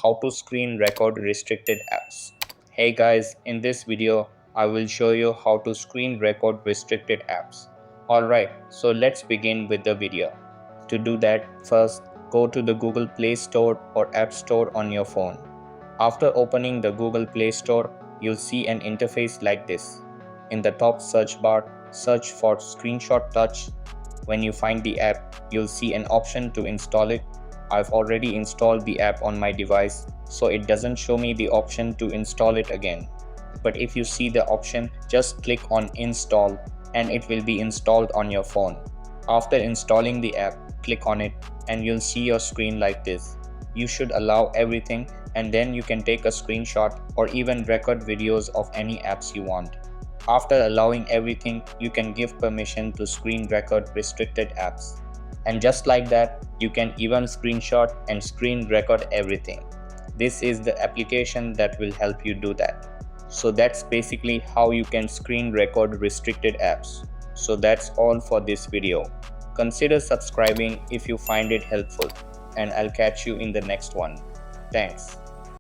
how to screen record restricted apps. Hey guys, in this video, I will show you how to screen record restricted apps. Alright, so let's begin with the video. To do that, first go to the Google Play Store or App Store on your phone. After opening the Google Play Store, you'll see an interface like this. In the top search bar, search for Screenshot Touch. When you find the app, you'll see an option to install it. I've already installed the app on my device, so it doesn't show me the option to install it again. But if you see the option, just click on Install and it will be installed on your phone. After installing the app, click on it and you'll see your screen like this. You should allow everything and then you can take a screenshot or even record videos of any apps you want. After allowing everything, you can give permission to screen record restricted apps. And just like that, you can even screenshot and screen record everything. This is the application that will help you do that. So that's basically how you can screen record restricted apps. So that's all for this video. Consider subscribing if you find it helpful, and I'll catch you in the next one. Thanks.